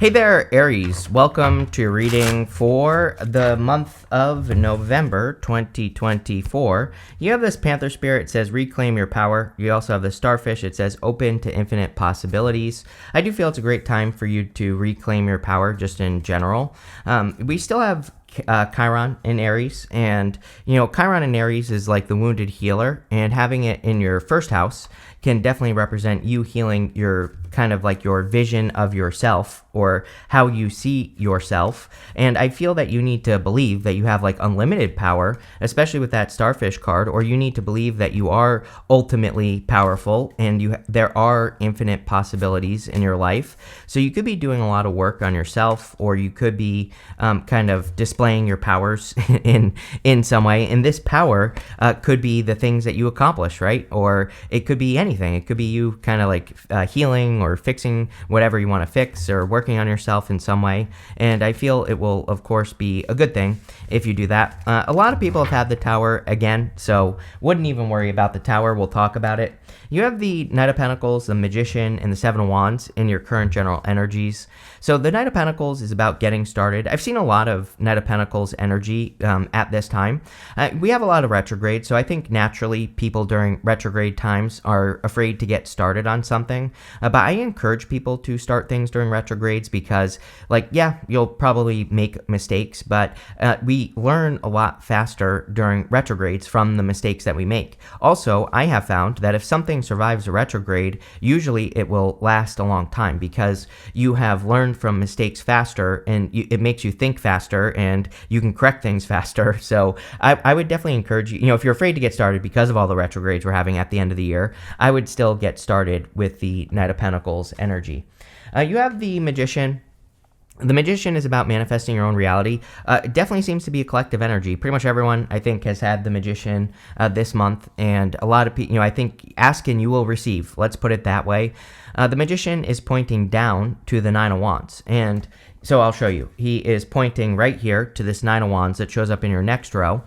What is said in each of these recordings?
Hey there, Aries. Welcome to your reading for the month of November 2024. You have this Panther Spirit. It says reclaim your power. You also have the Starfish. It says open to infinite possibilities. I do feel it's a great time for you to reclaim your power just in general. We still have Chiron in Aries, and Chiron in Aries is like the wounded healer, and having it in your first house can definitely represent you healing your kind of like your vision of yourself or how you see yourself. And I feel that you need to believe that you have like unlimited power, especially with that Starfish card, or you need to believe that you are ultimately powerful and there are infinite possibilities in your life. So you could be doing a lot of work on yourself, or you could be kind of displaying your powers in some way. And this power could be the things that you accomplish, right? Or it could be anything. It could be you kind of like healing or fixing whatever you want to fix, or working on yourself in some way. And I feel it will, of course, be a good thing if you do that. A lot of people have had the Tower again, so wouldn't even worry about the Tower. We'll talk about it. You have the Knight of Pentacles, the Magician, and the Seven of Wands in your current general energies. So the Knight of Pentacles is about getting started. I've seen a lot of Knight of Pentacles energy at this time. We have a lot of retrograde, so I think naturally people during retrograde times are afraid to get started on something. But I encourage people to start things during retrogrades because, you'll probably make mistakes, but we learn a lot faster during retrogrades from the mistakes that we make. Also, I have found that if something survives a retrograde, usually it will last a long time because you have learned from mistakes faster, and it makes you think faster, and you can correct things faster. So I would definitely encourage you, if you're afraid to get started because of all the retrogrades we're having at the end of the year, I would still get started with the Knight of Pentacles energy. You have the Magician. The Magician is about manifesting your own reality. It definitely seems to be a collective energy. Pretty much everyone, I think, has had the Magician this month, and a lot of people, I think, ask and you will receive. Let's put it that way. The Magician is pointing down to the Nine of Wands, and so I'll show you. He is pointing right here to this Nine of Wands that shows up in your next row.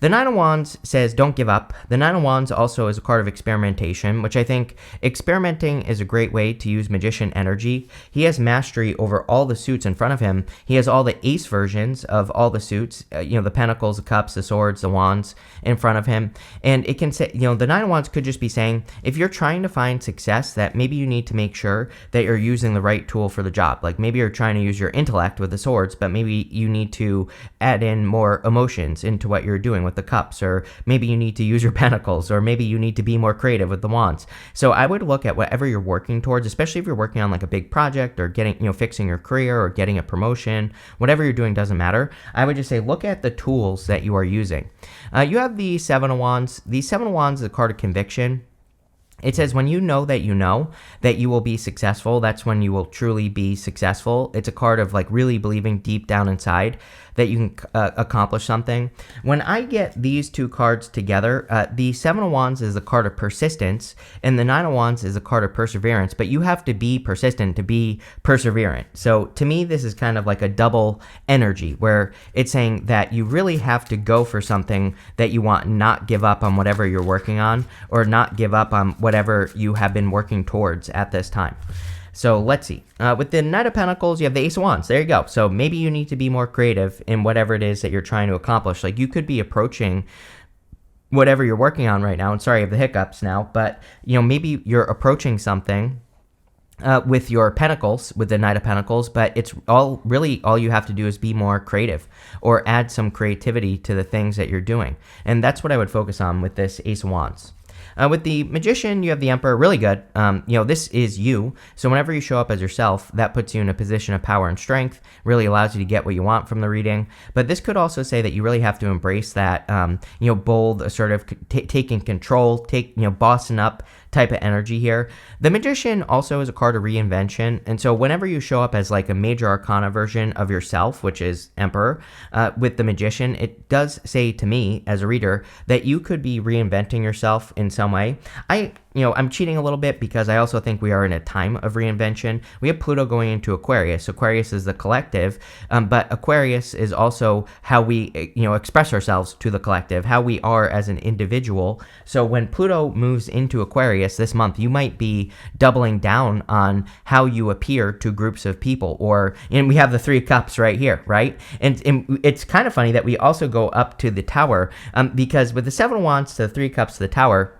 The Nine of Wands says don't give up. The Nine of Wands also is a card of experimentation, which I think experimenting is a great way to use Magician energy. He has mastery over all the suits in front of him. He has all the ace versions of all the suits, the pentacles, the cups, the swords, the wands in front of him. And it can say, the Nine of Wands could just be saying, if you're trying to find success, that maybe you need to make sure that you're using the right tool for the job. Like maybe you're trying to use your intellect with the swords, but maybe you need to add in more emotions into what you're doing with the cups, or maybe you need to use your pentacles, or maybe you need to be more creative with the wands. So I would look at whatever you're working towards, especially if you're working on like a big project or getting, fixing your career or getting a promotion, whatever you're doing doesn't matter. I would just say, look at the tools that you are using. You have the Seven of Wands. The Seven of Wands is a card of conviction. It says when you know that you will be successful, that's when you will truly be successful. It's a card of like really believing deep down inside that you can accomplish something. When I get these two cards together, the Seven of Wands is a card of persistence, and the Nine of Wands is a card of perseverance, but you have to be persistent to be perseverant. So to me, this is kind of like a double energy where it's saying that you really have to go for something that you want, not give up on whatever you're working on, or not give up on whatever you have been working towards at this time. So let's see. With the Knight of Pentacles, you have the Ace of Wands. There you go. So maybe you need to be more creative in whatever it is that you're trying to accomplish. Like you could be approaching whatever you're working on right now. And sorry, I have the hiccups now. But, maybe you're approaching something with your pentacles, with the Knight of Pentacles, but it's all you have to do is be more creative or add some creativity to the things that you're doing. And that's what I would focus on with this Ace of Wands. With the Magician, you have the Emperor. Really good. This is you. So whenever you show up as yourself, that puts you in a position of power and strength, really allows you to get what you want from the reading. But this could also say that you really have to embrace that, bold, assertive, taking control, bossing up type of energy here. The Magician also is a card of reinvention. And so whenever you show up as like a major arcana version of yourself, which is Emperor, with the Magician, it does say to me as a reader that you could be reinventing yourself in some way. I'm cheating a little bit because I also think we are in a time of reinvention. We have Pluto going into Aquarius. Aquarius is the collective, but Aquarius is also how we, express ourselves to the collective, how we are as an individual. So when Pluto moves into Aquarius this month, you might be doubling down on how you appear to groups of people. And we have the Three of Cups right here, right? And it's kind of funny that we also go up to the Tower, because with the Seven of Wands to the Three of Cups to the Tower,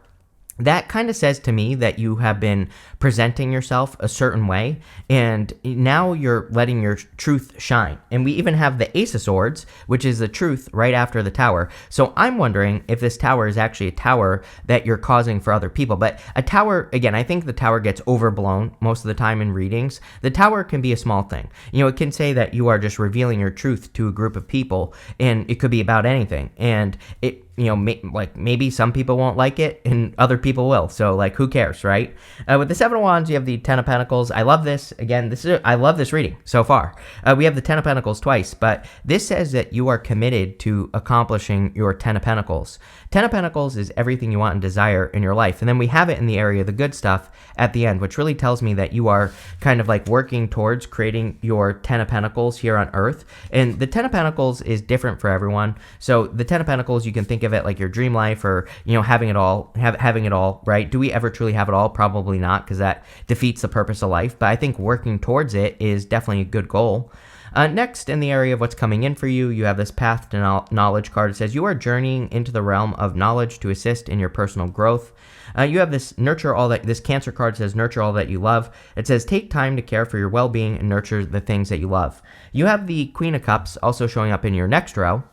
that kind of says to me that you have been presenting yourself a certain way, and now you're letting your truth shine. And we even have the Ace of Swords, which is the truth, right after the Tower. So I'm wondering if this Tower is actually a tower that you're causing for other people. But a tower, again, I think the Tower gets overblown most of the time in readings. The Tower can be a small thing. It can say that you are just revealing your truth to a group of people, and it could be about anything. And it maybe some people won't like it and other people will. So who cares, right? With the Seven of Wands, you have the Ten of Pentacles. I love this. Again, I love this reading so far. We have the Ten of Pentacles twice, but this says that you are committed to accomplishing your Ten of Pentacles. Ten of Pentacles is everything you want and desire in your life. And then we have it in the area of the good stuff at the end, which really tells me that you are kind of working towards creating your Ten of Pentacles here on Earth. And the Ten of Pentacles is different for everyone. So the Ten of Pentacles, you can think of it like your dream life, or having it all, having it all, right? Do we ever truly have it all? Probably not, because that defeats the purpose of life. But I think working towards it is definitely a good goal. Next, in the area of what's coming in for you, you have this Path to Knowledge card. It says you are journeying into the realm of knowledge to assist in your personal growth. You have this this Cancer card says nurture all that you love. It says take time to care for your well-being and nurture the things that you love. You have the Queen of Cups also showing up in your next row.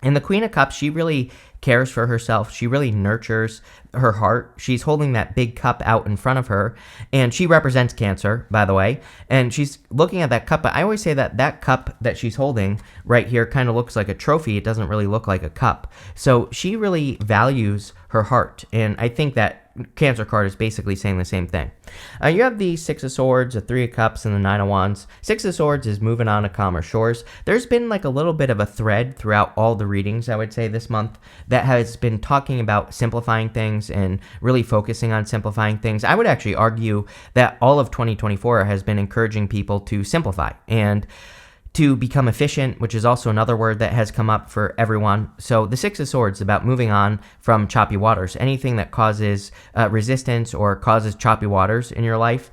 And the Queen of Cups, she really cares for herself. She really nurtures her heart. She's holding that big cup out in front of her, and she represents Cancer, by the way. And she's looking at that cup, but I always say that that cup that she's holding right here kind of looks like a trophy. It doesn't really look like a cup. So she really values her heart, and I think that Cancer card is basically saying the same thing. You have the Six of Swords, the Three of Cups, and the Nine of Wands. Six of Swords is moving on to calmer shores. There's been a little bit of a thread throughout all the readings, I would say, this month that has been talking about simplifying things and really focusing on simplifying things. I would actually argue that all of 2024 has been encouraging people to simplify and to become efficient, which is also another word that has come up for everyone. So the Six of Swords is about moving on from choppy waters. Anything that causes resistance or causes choppy waters in your life,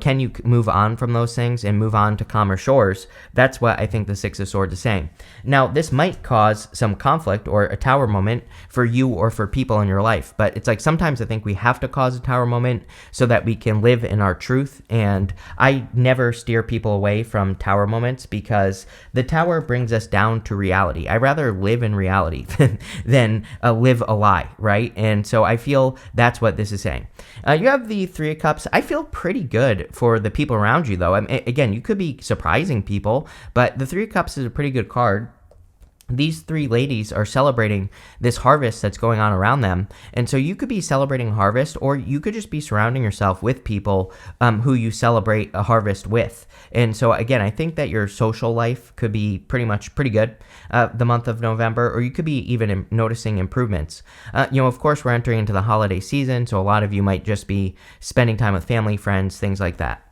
can you move on from those things and move on to calmer shores? That's what I think the Six of Swords is saying. Now, this might cause some conflict or a tower moment for you or for people in your life, but it's sometimes I think we have to cause a tower moment so that we can live in our truth. And I never steer people away from tower moments, because the tower brings us down to reality. I rather live in reality than live a lie, right? And so I feel that's what this is saying. You have the Three of Cups. I feel pretty good for the people around you, though. Again, you could be surprising people, but the Three of Cups is a pretty good card. These three ladies are celebrating this harvest that's going on around them. And so you could be celebrating harvest, or you could just be surrounding yourself with people who you celebrate a harvest with. And so, again, I think that your social life could be pretty good the month of November, or you could be even noticing improvements. Of course, we're entering into the holiday season, so a lot of you might just be spending time with family, friends, things like that.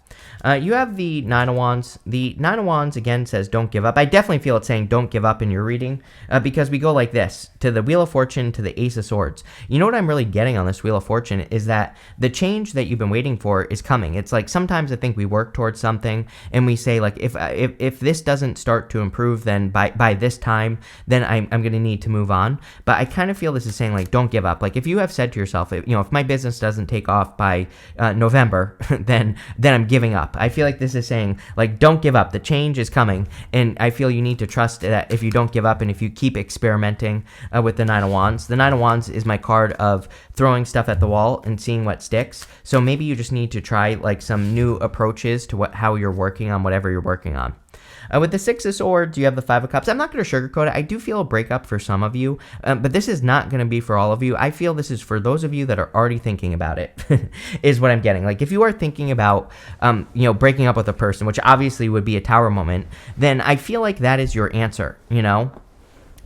You have the Nine of Wands. The Nine of Wands, again, says don't give up. I definitely feel it saying don't give up in your reading, because we go like this, to the Wheel of Fortune, to the Ace of Swords. You know what I'm really getting on this Wheel of Fortune is that the change that you've been waiting for is coming. It's sometimes I think we work towards something and we say if this doesn't start to improve, then by this time, then I'm going to need to move on. But I kind of feel this is saying don't give up. If you have said to yourself, if my business doesn't take off by November, then I'm giving up. I feel like this is saying, don't give up. The change is coming. And I feel you need to trust that if you don't give up and if you keep experimenting with the Nine of Wands. The Nine of Wands is my card of throwing stuff at the wall and seeing what sticks. So maybe you just need to try some new approaches to how you're working on whatever you're working on. With the Six of Swords, you have the Five of Cups. I'm not going to sugarcoat it. I do feel a breakup for some of you, but this is not going to be for all of you. I feel this is for those of you that are already thinking about it, is what I'm getting. If you are thinking about, breaking up with a person, which obviously would be a tower moment, then I feel like that is your answer,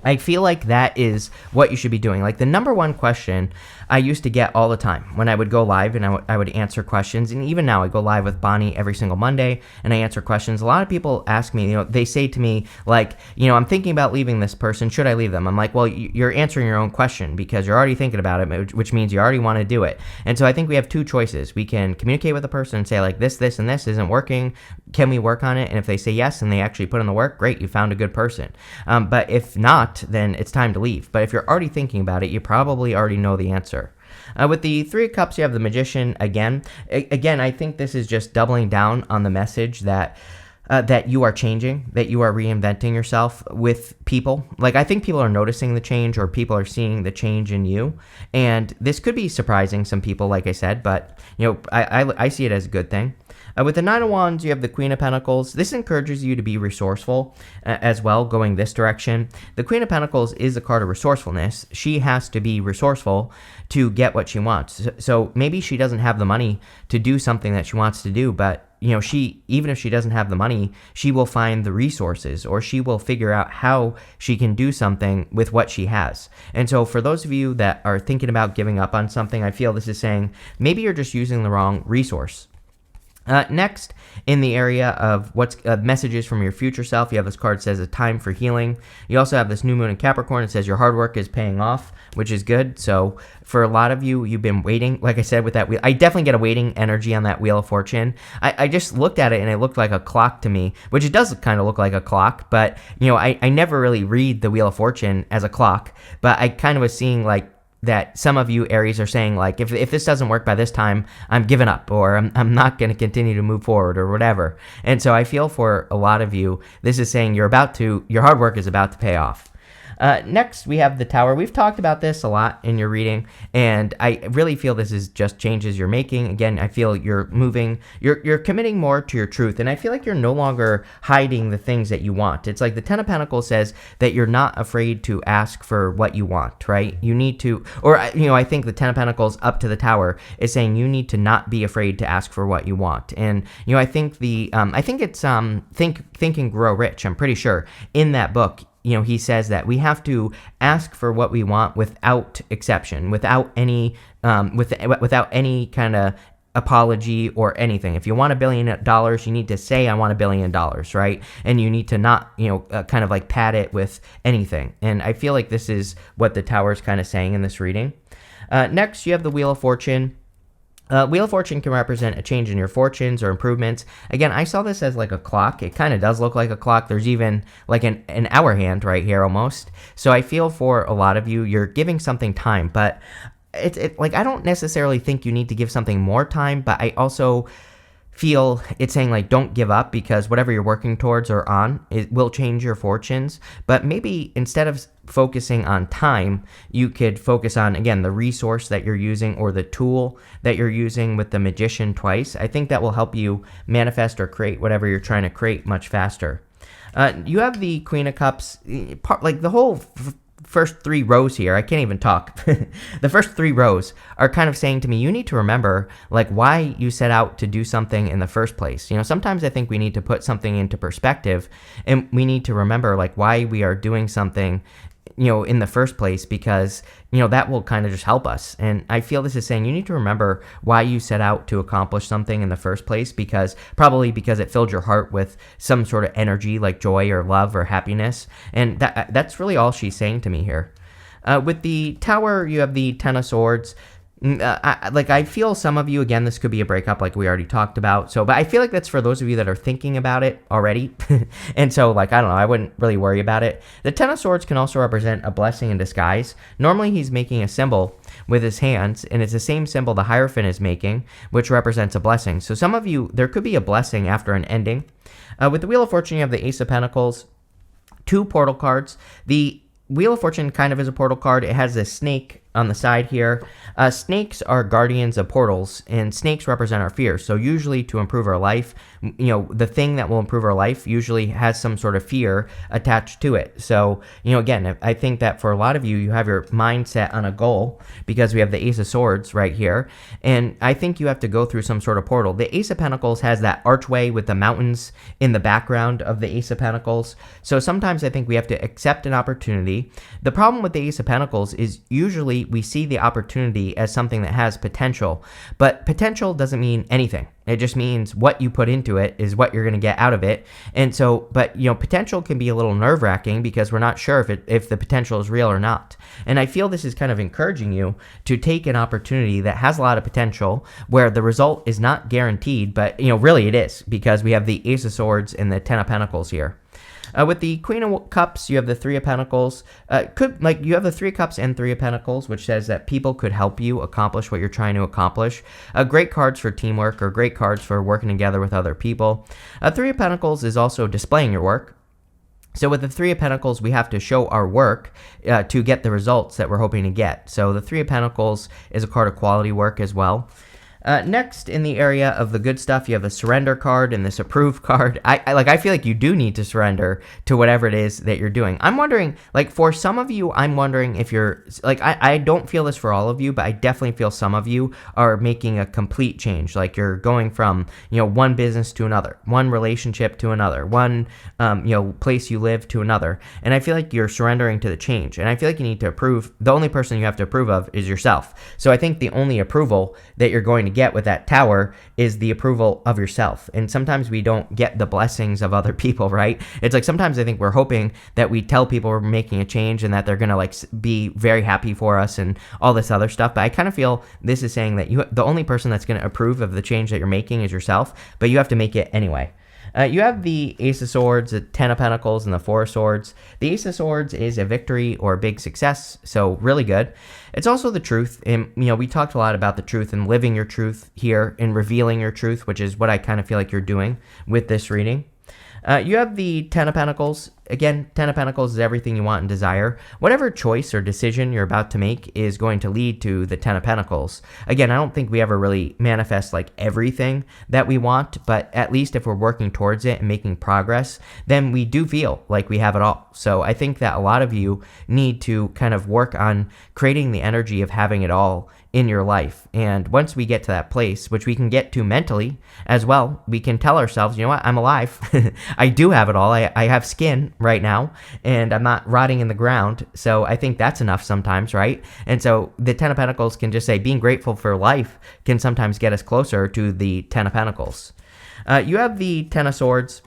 I feel like that is what you should be doing. The number one question I used to get all the time when I would go live, and I would answer questions. And even now I go live with Bonnie every single Monday and I answer questions. A lot of people ask me, they say to me like, I'm thinking about leaving this person. Should I leave them? I'm like, well, you're answering your own question because you're already thinking about it, which means you already want to do it. And so I think we have two choices. We can communicate with the person and say like this, and this isn't working. Can we work on it? And if they say yes and they actually put in the work, great, you found a good person. But if not, then it's time to leave. But if you're already thinking about it, you probably already know the answer. With the Three of Cups, you have the Magician again. Again, I think this is just doubling down on the message that you are changing, that you are reinventing yourself with people. Like, I think people are noticing the change, or people are seeing the change in you. And this could be surprising some people, like I said, but, I see it as a good thing. With the Nine of Wands, you have the Queen of Pentacles. This encourages you to be resourceful as well, going this direction. The Queen of Pentacles is a card of resourcefulness. She has to be resourceful to get what she wants. So maybe she doesn't have the money to do something that she wants to do, but even if she doesn't have the money, she will find the resources, or she will figure out how she can do something with what she has. And so for those of you that are thinking about giving up on something, I feel this is saying maybe you're just using the wrong resource. Next, in the area of what's messages from your future self, you have this card that says a time for healing. You also have this new moon in Capricorn. It says your hard work is paying off, which is good. So for a lot of you, you've been waiting. Like I said, with that wheel, I definitely get a waiting energy on that Wheel of Fortune. I just looked at it and it looked like a clock to me, which it does kind of look like a clock. But, I never really read the Wheel of Fortune as a clock. But I kind of was seeing like, that some of you Aries are saying like, if this doesn't work by this time, I'm giving up, or I'm not going to continue to move forward, or whatever. And so I feel for a lot of you, this is saying your hard work is about to pay off. Next, we have the Tower. We've talked about this a lot in your reading, and I really feel this is just changes you're making. Again, I feel you're moving, you're committing more to your truth, and I feel like you're no longer hiding the things that you want. It's like the Ten of Pentacles says that you're not afraid to ask for what you want, right? You need to, or, I think the Ten of Pentacles up to the Tower is saying you need to not be afraid to ask for what you want. And, I think I think it's, Think and Grow Rich, I'm pretty sure, in that book, he says that we have to ask for what we want without exception, without any kind of apology or anything. If you want $1 billion, you need to say, I want $1 billion, right? And you need to not, kind of like pad it with anything. And I feel like this is what the Tower is kind of saying in this reading. Next, you have the Wheel of Fortune. Wheel of Fortune can represent a change in your fortunes or improvements. Again, I saw this as like a clock. It kind of does look like a clock. There's even like an hour hand right here almost. So I feel for a lot of you, you're giving something time, but it's like, I don't necessarily think you need to give something more time, but I also feel it's saying like, don't give up, because whatever you're working towards or on, it will change your fortunes. But maybe instead of focusing on time, you could focus on, again, the resource that you're using, or the tool that you're using with the Magician twice. I think that will help you manifest or create whatever you're trying to create much faster. You have the Queen of Cups, like the whole first three rows here, I can't even talk. The first three rows are kind of saying to me, you need to remember like why you set out to do something in the first place. Sometimes I think we need to put something into perspective, and we need to remember like why we are doing something in the first place, because, that will kind of just help us. And I feel this is saying you need to remember why you set out to accomplish something in the first place, probably because it filled your heart with some sort of energy like joy or love or happiness. And that's really all she's saying to me here. With the Tower, you have the Ten of Swords. I feel some of you, again, this could be a breakup like we already talked about. But I feel like that's for those of you that are thinking about it already. And so, I don't know, I wouldn't really worry about it. The Ten of Swords can also represent a blessing in disguise. Normally, he's making a symbol with his hands, and it's the same symbol the Hierophant is making, which represents a blessing. So some of you, there could be a blessing after an ending. With the Wheel of Fortune, you have the Ace of Pentacles, 2 portal cards. The Wheel of Fortune kind of is a portal card. It has this snake on the side here. Snakes are guardians of portals, and snakes represent our fears. So usually to improve our life, the thing that will improve our life usually has some sort of fear attached to it. So, again, I think that for a lot of you, you have your mindset on a goal, because we have the Ace of Swords right here. And I think you have to go through some sort of portal. The Ace of Pentacles has that archway with the mountains in the background of the Ace of Pentacles. So sometimes I think we have to accept an opportunity. The problem with the Ace of Pentacles is usually we see the opportunity as something that has potential, but potential doesn't mean anything. It just means what you put into it is what you're going to get out of it. And so, but potential can be a little nerve-wracking because we're not sure if the potential is real or not. And I feel this is kind of encouraging you to take an opportunity that has a lot of potential where the result is not guaranteed, but really it is, because we have the Ace of Swords and the Ten of Pentacles here. With the Queen of Cups, you have the Three of Pentacles. You have the Three of Cups and Three of Pentacles, which says that people could help you accomplish what you're trying to accomplish. Great cards for teamwork, or great cards for working together with other people. Three of Pentacles is also displaying your work. So with the Three of Pentacles, we have to show our work to get the results that we're hoping to get. So the Three of Pentacles is a card of quality work as well. Next, in the area of the good stuff, you have the surrender card and this approve card. I feel like you do need to surrender to whatever it is that you're doing. I'm wondering, for some of you, I'm wondering if you're, I don't feel this for all of you, but I definitely feel some of you are making a complete change. Like you're going from, one business to another, one relationship to another, one, place you live to another. And I feel like you're surrendering to the change. And I feel like you need to approve. The only person you have to approve of is yourself. So I think the only approval that you're going to get with that tower is the approval of yourself. And sometimes we don't get the blessings of other people, right? It's like sometimes I think we're hoping that we tell people we're making a change and that they're going to be very happy for us and all this other stuff. But I kind of feel this is saying that the only person that's going to approve of the change that you're making is yourself, but you have to make it anyway. You have the Ace of Swords, the Ten of Pentacles, and the Four of Swords. The Ace of Swords is a victory or a big success, so really good. It's also the truth, and we talked a lot about the truth and living your truth here and revealing your truth, which is what I kind of feel like you're doing with this reading. You have the Ten of Pentacles. Again, Ten of Pentacles is everything you want and desire. Whatever choice or decision you're about to make is going to lead to the Ten of Pentacles. Again, I don't think we ever really manifest everything that we want, but at least if we're working towards it and making progress, then we do feel like we have it all. So I think that a lot of you need to kind of work on creating the energy of having it all in your life. And once we get to that place, which we can get to mentally as well, we can tell ourselves, you know what, I'm alive. I do have it all. I have skin right now, and I'm not rotting in the ground. So I think that's enough sometimes, right? And so the Ten of Pentacles can just say being grateful for life can sometimes get us closer to the Ten of Pentacles. You have the Ten of Swords.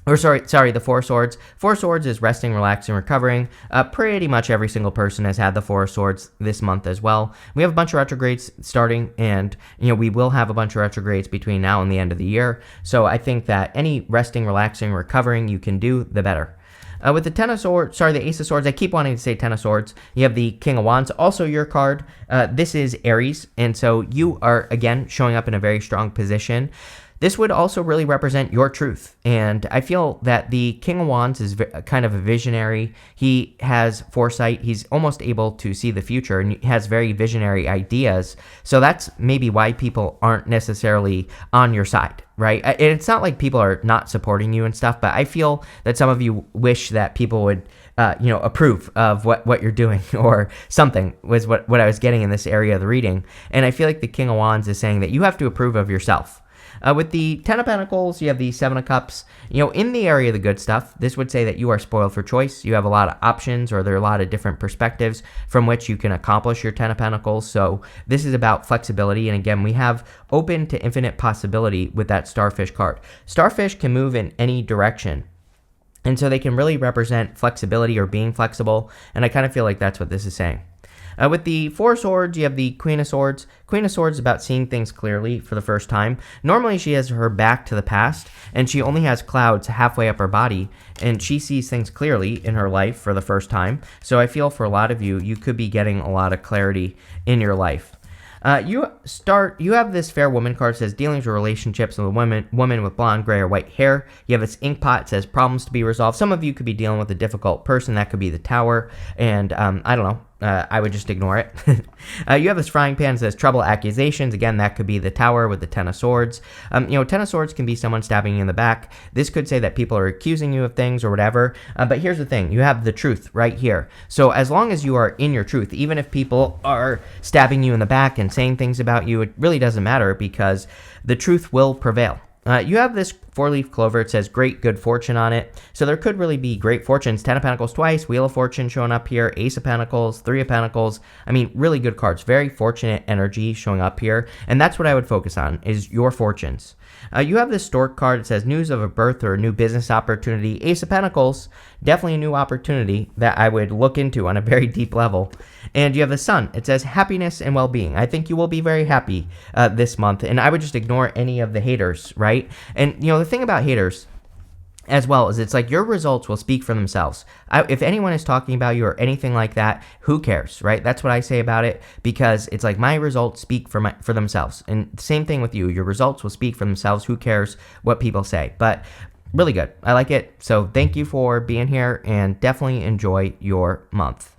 The Four of Swords. Four of Swords is resting, relaxing, recovering. Pretty much every single person has had the Four of Swords this month as well. We have a bunch of retrogrades starting, and we will have a bunch of retrogrades between now and the end of the year. So I think that any resting, relaxing, recovering you can do, the better. With the the Ace of Swords, I keep wanting to say Ten of Swords. You have the King of Wands, also your card. This is Aries, and so you are, again, showing up in a very strong position. This would also really represent your truth, and I feel that the King of Wands is kind of a visionary. He has foresight. He's almost able to see the future, and he has very visionary ideas. So that's maybe why people aren't necessarily on your side, right? And it's not like people are not supporting you and stuff, but I feel that some of you wish that people would approve of what you're doing or something was what I was getting in this area of the reading. And I feel like the King of Wands is saying that you have to approve of yourself. With the Ten of Pentacles, you have the Seven of Cups. In the area of the good stuff, this would say that you are spoiled for choice. You have a lot of options, or there are a lot of different perspectives from which you can accomplish your Ten of Pentacles. So this is about flexibility. And again, we have open to infinite possibility with that Starfish card. Starfish can move in any direction. And so they can really represent flexibility or being flexible. And I kind of feel like that's what this is saying. With the Four of Swords, you have the Queen of Swords. Queen of Swords is about seeing things clearly for the first time. Normally, she has her back to the past, and she only has clouds halfway up her body, and she sees things clearly in her life for the first time. So I feel for a lot of you, you could be getting a lot of clarity in your life. You have this Fair Woman card that says dealings or relationships with a woman with blonde, gray, or white hair. You have this ink pot that says problems to be resolved. Some of you could be dealing with a difficult person. That could be the Tower. And I don't know. I would just ignore it. You have this frying pan that says trouble, accusations. Again, that could be the Tower with the Ten of Swords. Ten of Swords can be someone stabbing you in the back. This could say that people are accusing you of things or whatever. But here's the thing. You have the truth right here. So as long as you are in your truth, even if people are stabbing you in the back and saying things about you, it really doesn't matter because the truth will prevail. You have this 4-leaf clover, it says great good fortune on it. So there could really be great fortunes. 10 of Pentacles twice, Wheel of Fortune showing up here, Ace of Pentacles, 3 of Pentacles. I mean, really good cards. Very fortunate energy showing up here. And that's what I would focus on, is your fortunes. You have this Stork card. It says news of a birth or a new business opportunity. Ace of Pentacles, definitely a new opportunity that I would look into on a very deep level. And you have the Sun. It says happiness and well-being. I think you will be very happy this month. And I would just ignore any of the haters, right? And, the thing about haters as well is it's like your results will speak for themselves. If anyone is talking about you or anything like that, who cares, right? That's what I say about it, because it's like my results speak for themselves. And same thing with you. Your results will speak for themselves. Who cares what people say? But really good. I like it. So thank you for being here, and definitely enjoy your month.